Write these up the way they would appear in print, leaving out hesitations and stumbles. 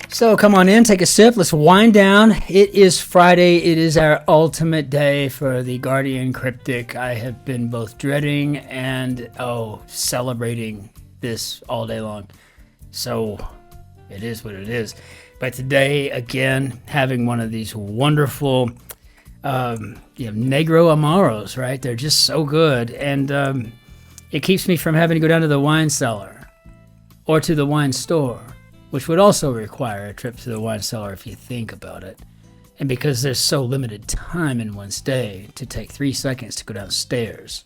So come on in, take a sip. Let's wind down. It is Friday. It is our ultimate day for the Guardian Cryptic. I have been both dreading and, celebrating this all day long. So it is what it is. But today, again, having one of these wonderful Negro Amaros, right? They're just so good. And it keeps me from having to go down to the wine cellar or to the wine store, which would also require a trip to the wine cellar if you think about it. And because there's so limited time in one's day to take 3 seconds to go downstairs.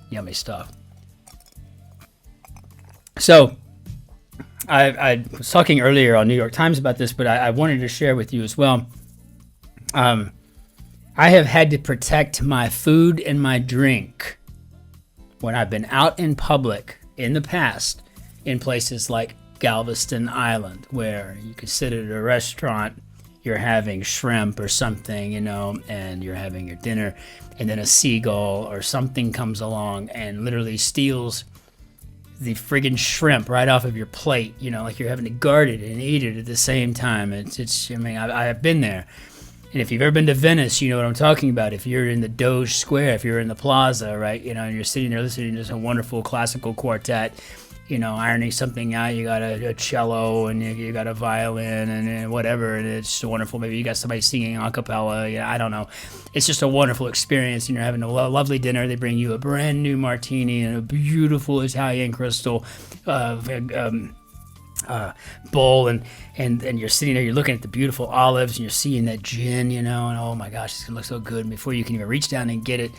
Yummy stuff. So, I was talking earlier on New York Times about this, but I wanted to share with you as well. I have had to protect my food and my drink when I've been out in public in the past, in places like Galveston Island, where you could sit at a restaurant, you're having shrimp or something, and you're having your dinner, and then a seagull or something comes along and literally steals the friggin' shrimp right off of your plate, like you're having to guard it and eat it at the same time. I have been there. And if you've ever been to Venice, you know what I'm talking about. If you're in the Doge Square, if you're in the plaza, right, and you're sitting there listening to some wonderful classical quartet, ironing something out, you got a cello and you got a violin and whatever, and it's just wonderful. Maybe you got somebody singing a cappella, I don't know. It's just a wonderful experience, and you're having a lovely dinner. They bring you a brand new martini and a beautiful Italian crystal bowl, and you're sitting there, you're looking at the beautiful olives, and you're seeing that gin, and oh my gosh, it's gonna look so good. And before you can even reach down and get it,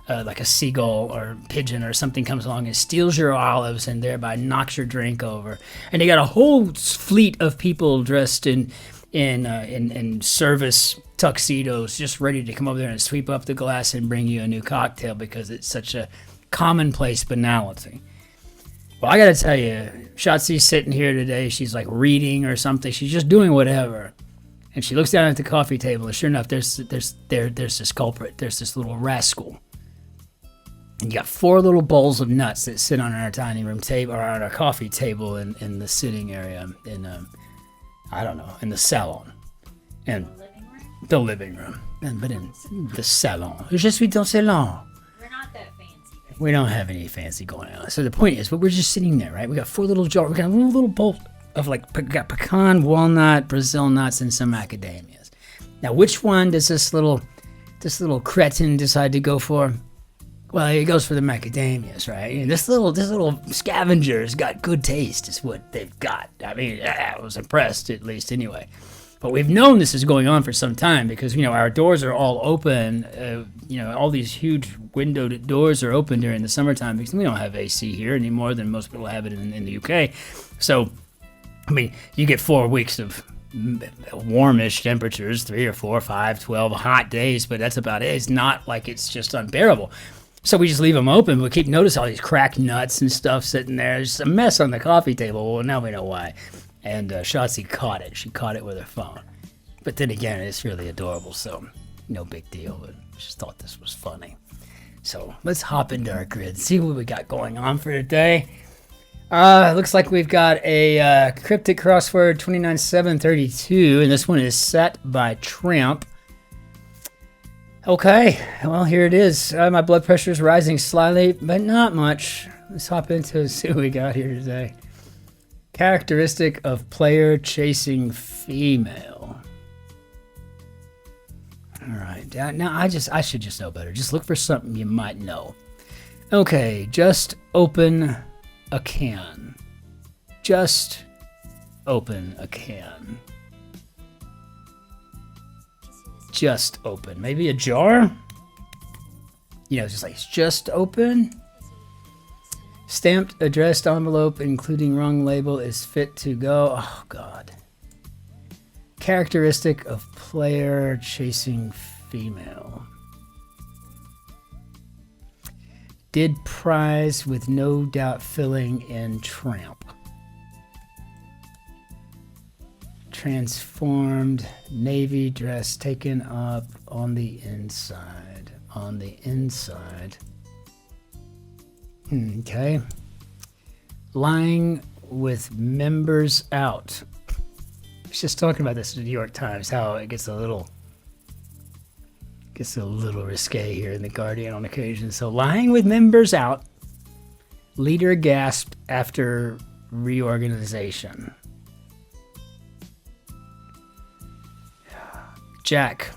like a seagull or pigeon or something comes along and steals your olives and thereby knocks your drink over. And they got a whole fleet of people dressed in service tuxedos, just ready to come over there and sweep up the glass and bring you a new cocktail because it's such a commonplace banality. Well, I gotta tell you, Shotzi's sitting here today. She's like reading or something. She's just doing whatever. And she looks down at the coffee table, and sure enough, there's this culprit. There's this little rascal. And you got 4 little bowls of nuts that sit on our dining room table or on our coffee table in the sitting area in the salon. And the living room. But in the salon. Je suis dans le salon. We're not that fancy. We don't have any fancy going on. So the point is, but we're just sitting there, right? We got 4 little jars. We got a little bowl of got pecan, walnut, Brazil nuts, and some macadamias. Now, which one does this little cretin decide to go for? Well, he goes for the macadamias, right? This little scavenger's got good taste, is what they've got. I mean, I was impressed, at least anyway. But we've known this is going on for some time because, our doors are all open. All these huge windowed doors are open during the summertime because we don't have AC here any more than most people have it in the UK. So, you get 4 weeks of warmish temperatures, 3 or 4, 5, 12 hot days, but that's about it. It's not like it's just unbearable. So we just leave them open. We keep noticing all these cracked nuts and stuff sitting there. It's a mess on the coffee table. Well, now we know why. And Shotzi caught it. She caught it with her phone. But then again, it's really adorable, so no big deal. But I just thought this was funny. So let's hop into our grid, see what we got going on for today. Looks like we've got a Cryptic Crossword 29732, and this one is set by Tramp. Okay, well, here it is. My blood pressure is rising slightly, but not much. Let's hop into it and see what we got here today. Characteristic of player chasing female. All right, now I should just know better. Just look for something you might know. Okay, just open a can. Just open a can. Just open. Maybe a jar? It's just open. Stamped, addressed envelope, including wrong label, is fit to go. Oh, God. Characteristic of player chasing female. Did prize with no doubt filling in Tramp. Transformed navy dress taken up on the inside. On the inside. Okay. Lying with members out. I was just talking about this in the York Times, how it gets a little risque here in the Guardian on occasion. So lying with members out, leader gasped after reorganization. Jack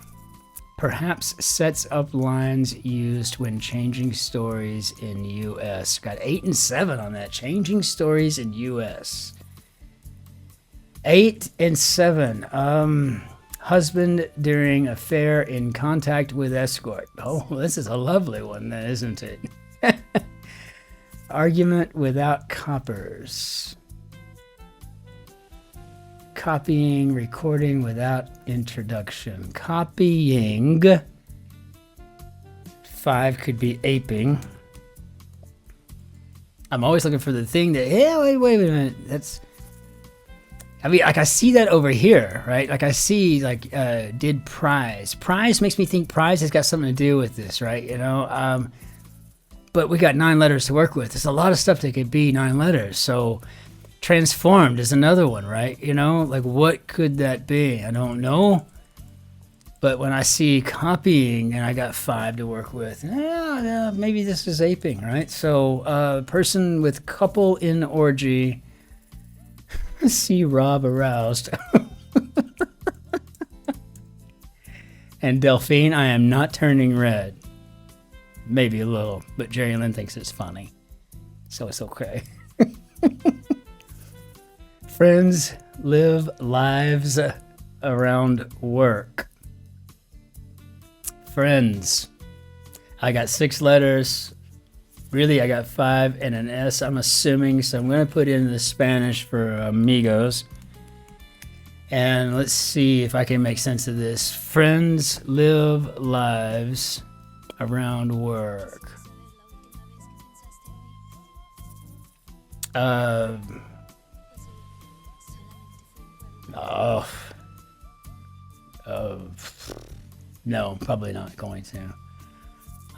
perhaps sets up lines used when changing stories in U.S. Got 8 and 7 on that. Changing stories in U.S. 8 and 7. Husband during affair in contact with escort. Oh, this is a lovely one, then, isn't it? Argument without coppers. Copying, recording without introduction. Copying. 5 could be aping. I'm always looking for the thing that, wait a minute. That's, I mean, like I see that over here, right? Like I see, like, did prize. Prize makes me think prize has got something to do with this, right? You know, but we got 9 letters to work with. There's a lot of stuff that could be 9 letters. So transformed is another one, right? You know, like what could that be? I don't know. But when I see copying and I got 5 to work with, maybe this is aping, right? So person with couple in orgy. See Rob aroused. And Delphine, I am not turning red. Maybe a little, but Jerry Lynn thinks it's funny. So it's okay. Friends live lives around work. Friends. I got 6 letters. Really, I got 5 and an S, I'm assuming. So I'm going to put in the Spanish for amigos. And let's see if I can make sense of this. Friends live lives around work. No, probably not going to.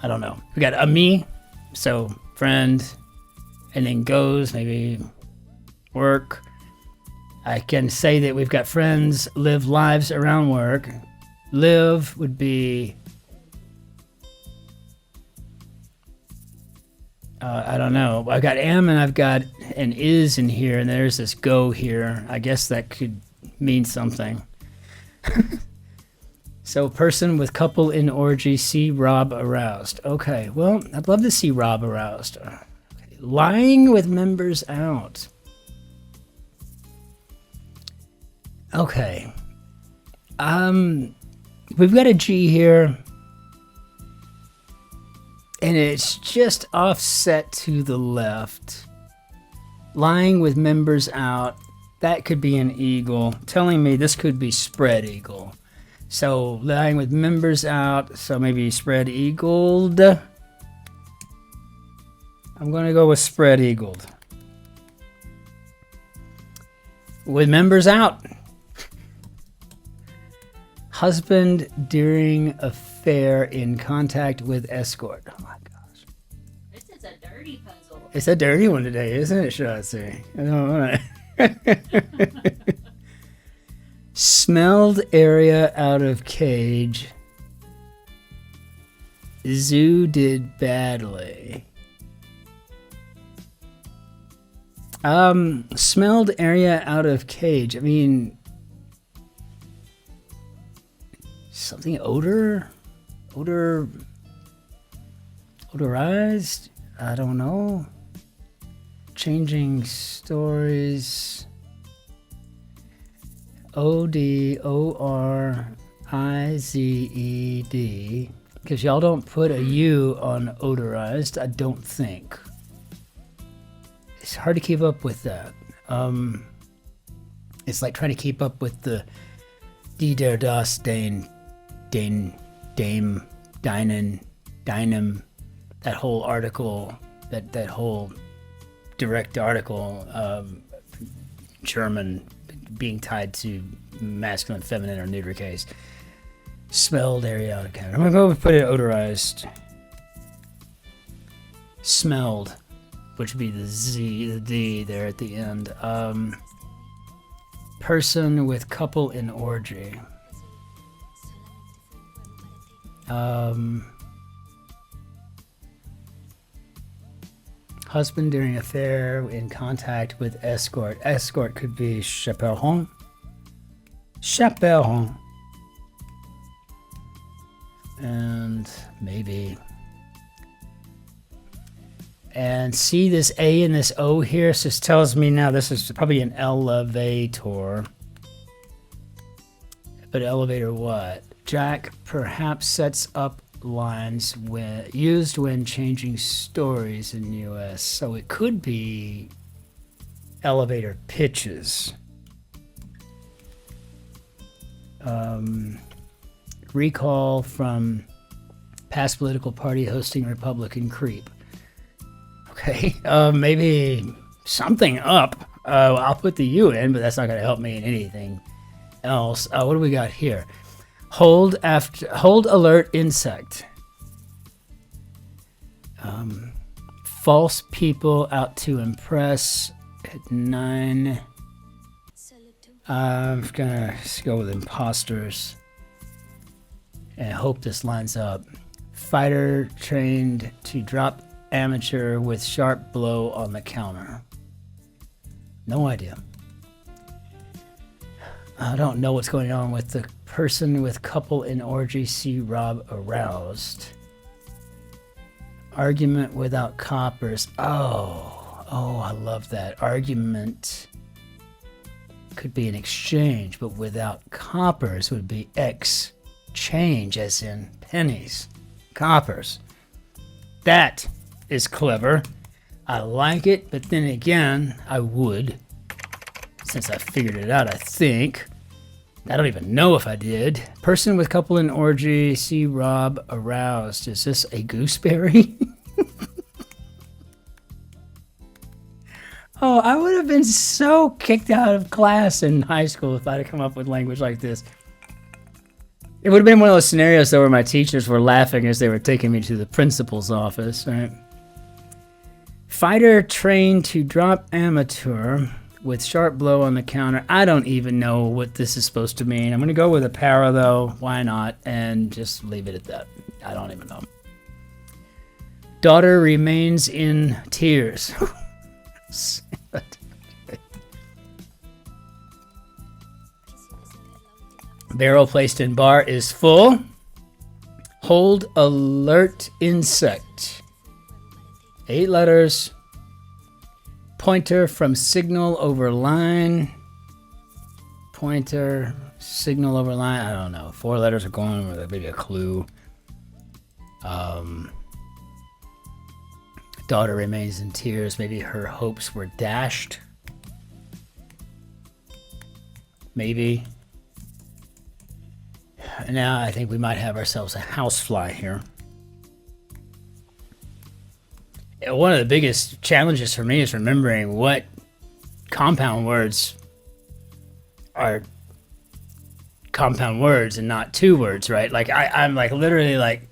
I don't know. We got a me, so friend, and then goes, maybe work. I can say that we've got friends live lives around work. Live would be, I don't know. I've got am and I've got an is in here, and there's this go here. I guess that could mean something. So person with couple in orgy, see Rob aroused. Okay, well, I'd love to see Rob aroused. Okay. Lying with members out. Okay. We've got a G here. And it's just offset to the left. Lying with members out. That could be an eagle. Telling me this could be spread eagle. So lying with members out. So maybe spread eagled. I'm going to go with spread eagled. With members out. Husband during affair in contact with escort. Oh my gosh. This is a dirty puzzle. It's a dirty one today, isn't it, Shotzi? I don't know. Smelled area out of cage. Zoo did badly. Smelled area out of cage. I mean, something odorized. I don't know. Changing stories. ODORIZED. Because y'all don't put a U on odorized, I don't think. It's hard to keep up with that. It's like trying to keep up with the Die der das Dame, Dame, Deinen, Deinem, that whole article, that whole direct article, German being tied to masculine, feminine, or neuter case. Smelled area out of count. I'm gonna go put it odorized. Smelled. which would be the Z, the D there at the end. Person with couple in orgy. Husband during affair in contact with escort. Escort could be chaperon. Chaperon. And maybe. And see this A and this O here? So this tells me now this is probably an elevator. But elevator what? Jack perhaps sets up lines used when changing stories in the US. So it could be elevator pitches. Recall from past political party hosting Republican creep. Okay, maybe something up. I'll put the U in, but that's not going to help me in anything else. What do we got here? Hold alert insect. False people out to impress at 9. I'm gonna go with imposters and hope this lines up. Fighter trained to drop amateur with sharp blow on the counter. No idea. I don't know what's going on with the person with couple in orgy. See Rob aroused. Argument without coppers. Oh, I love that. Argument could be an exchange, but without coppers would be exchange, as in pennies. Coppers. That is clever. I like it, but then again, I would, since I figured it out, I think. I don't even know if I did. Person with couple in orgy, see Rob aroused. Is this a gooseberry? Oh, I would have been so kicked out of class in high school if I'd have come up with language like this. It would have been one of those scenarios though where my teachers were laughing as they were taking me to the principal's office, right? Fighter trained to drop amateur with sharp blow on the counter. I don't even know what this is supposed to mean. I'm going to go with a para though. Why not? And just leave it at that. I don't even know. Daughter remains in tears. Barrel placed in bar is full. Hold alert insect. 8 letters. Pointer from signal over line. Pointer, signal over line. I don't know. 4 letters are going with maybe a clue. Daughter remains in tears. Maybe her hopes were dashed. Maybe. Now I think we might have ourselves a housefly here. One of the biggest challenges for me is remembering what compound words are compound words and not 2 words, right? Like I'm like literally like,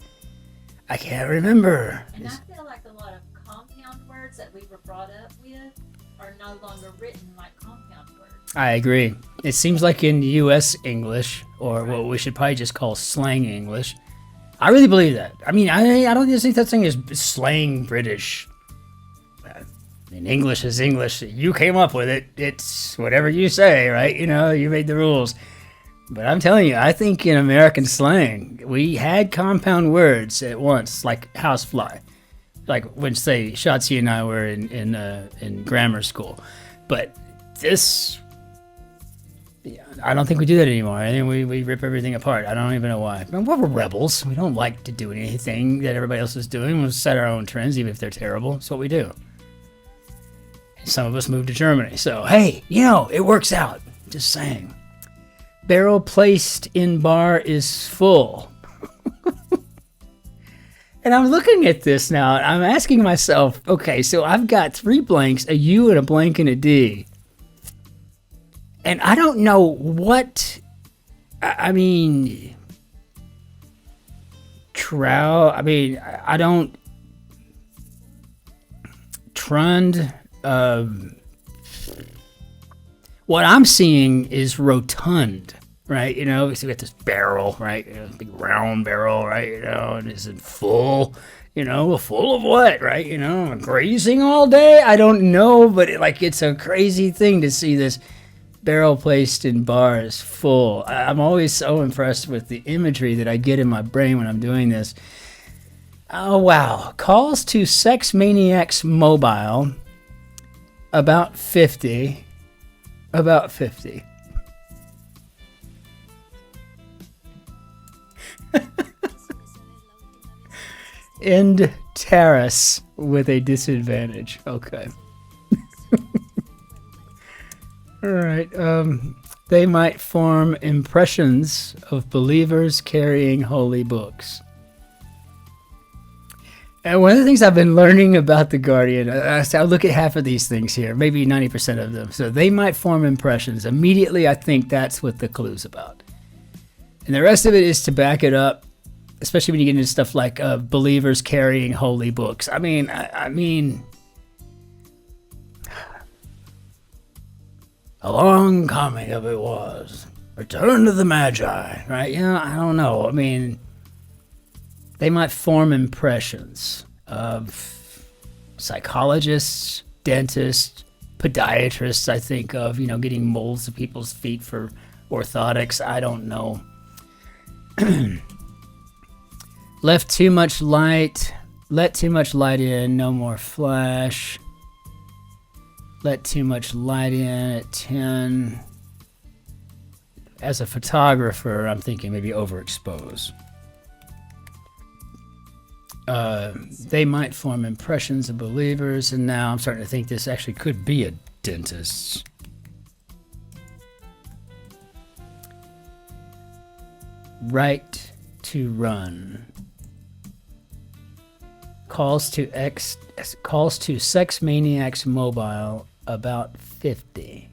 I can't remember. And I feel like a lot of compound words that we were brought up with are no longer written like compound words. I agree. It seems like in US English, or what we should probably just call slang English. I really believe that. I mean, I don't just think that thing is slang British. I mean, English is English. You came up with it. It's whatever you say, right? You know, you made the rules. But I'm telling you, I think in American slang, we had compound words at once, like housefly. Like when, say, Shotzi and I were in grammar school. But this... Yeah, I don't think we do that anymore. I think we rip everything apart. I don't even know why. I mean, we're rebels. We don't like to do anything that everybody else is doing. We'll set our own trends, even if they're terrible. That's what we do. And some of us moved to Germany. So, hey, you know, it works out. Just saying. Barrel placed in bar is full. And I'm looking at this now, and I'm asking myself, okay, so I've got 3 blanks, a U and a blank and a D. And I don't know what, I mean, I don't, rotund. What I'm seeing is rotund, right? So we got this barrel, right? Big round barrel, right? And is it full? Full of what, right? Grazing all day? I don't know, but it's a crazy thing to see this barrel placed in bars full. I'm always so impressed with the imagery that I get in my brain when I'm doing this. Oh, wow. Calls to Sex Maniacs Mobile. About 50. End terrace with a disadvantage. Okay. All right. They might form impressions of believers carrying holy books. And one of the things I've been learning about the Guardian, I'll look at half of these things here, maybe 90% of them. So they might form impressions. Immediately, I think that's what the clue's about. And the rest of it is to back it up, especially when you get into stuff like believers carrying holy books. I mean, a long coming of it was. Return to the Magi, right? I don't know. I mean, they might form impressions of psychologists, dentists, podiatrists, I think of, getting molds of people's feet for orthotics. I don't know. Left too much light. Let too much light in. No more flash. Let too much light in at 10. As a photographer, I'm thinking maybe overexpose. They might form impressions of believers, and now I'm starting to think this actually could be a dentist. Right to run. Calls to Sex Maniacs Mobile about 50.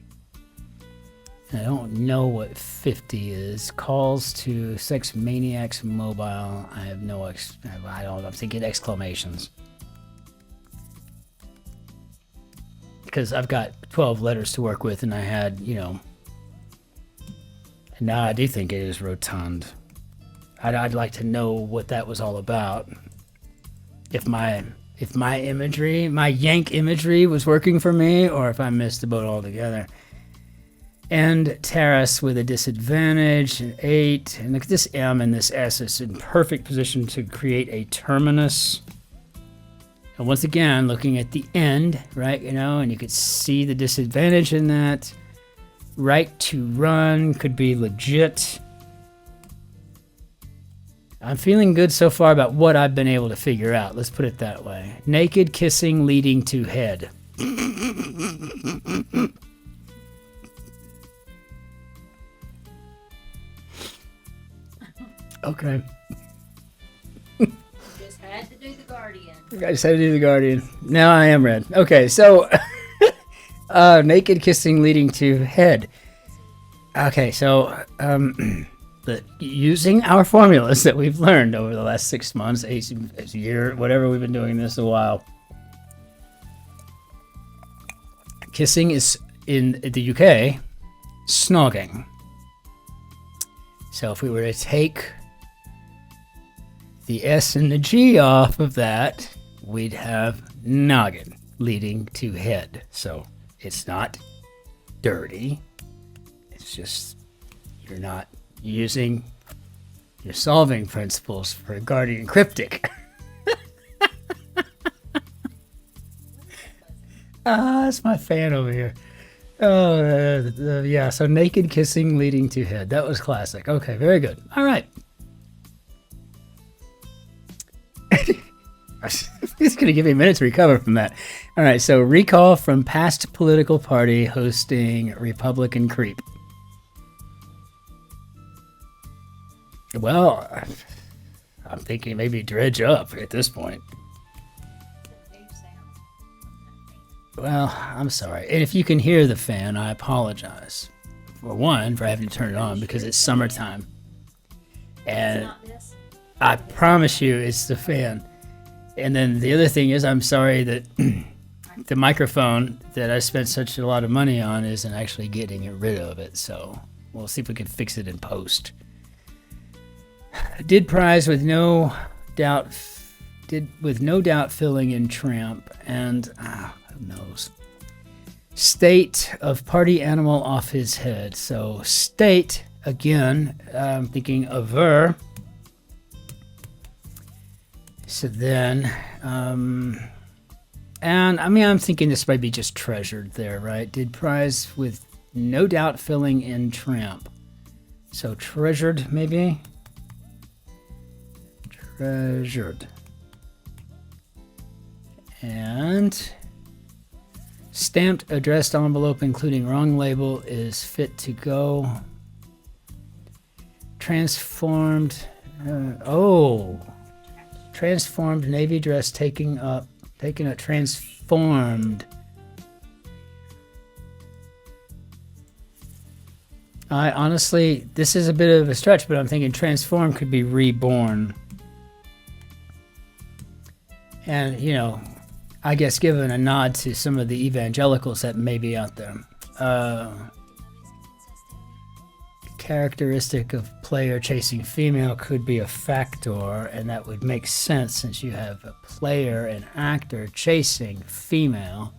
I don't know what 50 is. Calls to Sex Maniacs Mobile. I have no I'm thinking exclamations. Because I've got 12 letters to work with, and I had, and now I do think it is rotund. I'd like to know what that was all about. If my imagery, my Yank imagery was working for me, or if I missed the boat altogether. And terrace with a disadvantage, an 8. And look at this M and this S. It's in perfect position to create a terminus. And once again, looking at the end, right, and you could see the disadvantage in that. Right to run could be legit. I'm feeling good so far about what I've been able to figure out. Let's put it that way. Naked kissing leading to head. Okay. Just had to do the Guardian. I just had to do the Guardian. Now I am red. Okay, so naked kissing leading to head. Okay, so using our formulas that we've learned over the last 6 months, a year, whatever, we've been doing this a while. Kissing is, in the UK, snogging. So if we were to take the S and the G off of that, we'd have noggin leading to head. So it's not dirty. It's just you're not using your solving principles for Guardian Cryptic. That's my fan over here. Oh, yeah, so naked kissing leading to head. That was classic. Okay, very good. All right. It's going to give me a minute to recover from that. All right, so recall from past political party hosting Republican creep. Well, I'm thinking maybe dredge up at this point. Well, I'm sorry. And if you can hear the fan, I apologize. For one, for having to turn it on because it's summertime. And I promise you it's the fan. And then the other thing is I'm sorry that the microphone that I spent such a lot of money on isn't actually getting rid of it. So we'll see if we can fix it in post. Did prize with no doubt filling in Tramp, and who knows. State of party animal off his head. So state, again, I'm thinking aver. So then, and I mean, I'm thinking this might be just treasured there, right? Did prize with no doubt filling in Tramp. So treasured, maybe? Treasured. And stamped addressed envelope including wrong label is fit to go. Transformed, transformed navy dress taken up transformed. I honestly, this is a bit of a stretch, but I'm thinking transformed could be reborn. And, you know, I guess given a nod to some of the evangelicals that may be out there. Characteristic of player chasing female could be a factor, and that would make sense since you have a player and actor chasing female.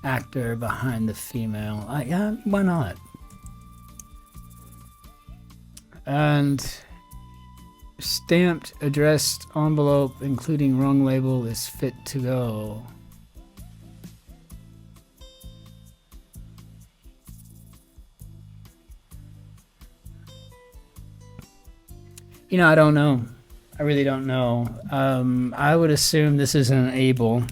Actor behind the female. Yeah, why not? And stamped addressed envelope including wrong label is fit to go. You know, I don't know. I really don't know. I would assume this is an able,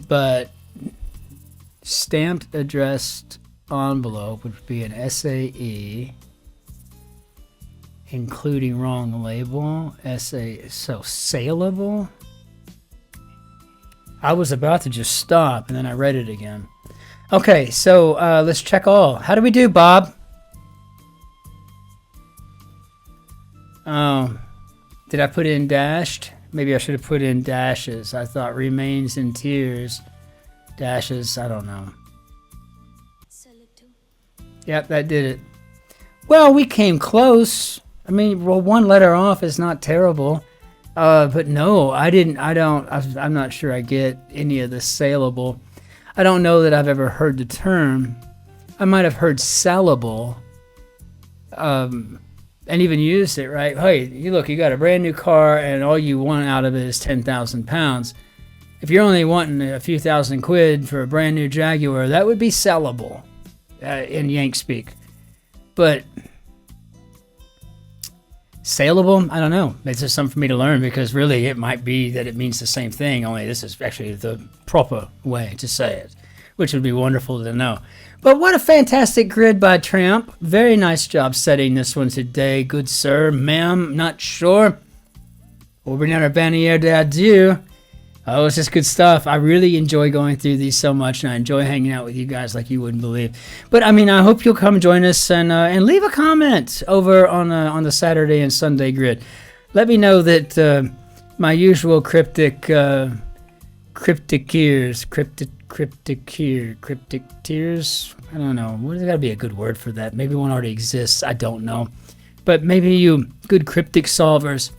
but stamped addressed envelope would be an SAE, including wrong label. So saleable. I was about to just stop, and then I read it again. Okay, so let's check all. How do we do, Bob? Oh, did I put in dashed? Maybe I should have put in dashes. I thought remains in tears. Dashes, I don't know. Yep, that did it. Well, we came close. I mean, well, one letter off is not terrible. But no, I'm not sure I get any of the saleable. I don't know that I've ever heard the term. I might have heard sellable. And even used it, right? Hey, you got a brand new car and all you want out of it is 10,000 pounds. If you're only wanting a few thousand quid for a brand new Jaguar, that would be sellable in Yank speak. But saleable, I don't know. It's just something for me to learn, because really it might be that it means the same thing, only this is actually the proper way to say it, which would be wonderful to know. But what a fantastic grid by Tramp. Very nice job setting this one today. Good sir, ma'am, not sure. Ordinaire bannière d'adieu. Oh, it's just good stuff. I really enjoy going through these so much, and I enjoy hanging out with you guys like you wouldn't believe. But I mean, I hope you'll come join us and leave a comment over on the Saturday and Sunday grid. Let me know that my usual cryptic tears, I don't know. There's got to be a good word for that. Maybe one already exists. I don't know. But maybe you good cryptic solvers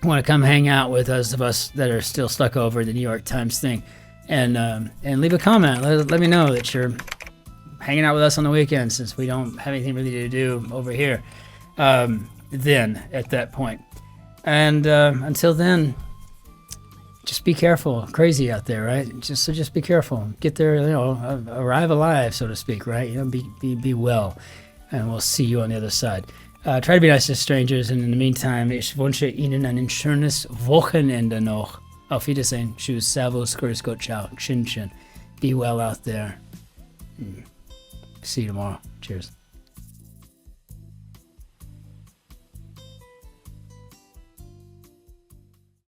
want to come hang out with us that are still stuck over the New York Times thing, and leave a comment. Let me know that you're hanging out with us on the weekend, since we don't have anything really to do over here. Then at that point, and until then, just be careful. Crazy out there, right? Just be careful. Get there, arrive alive, so to speak, right? Be well, and we'll see you on the other side. Try to be nice to strangers, and in the meantime, ich wünsche Ihnen ein schönes Wochenende noch. Auf Wiedersehen. Tschüss. Servus. Grüß Gott. Ciao. Cin-Cin. Be well out there. See you tomorrow. Cheers.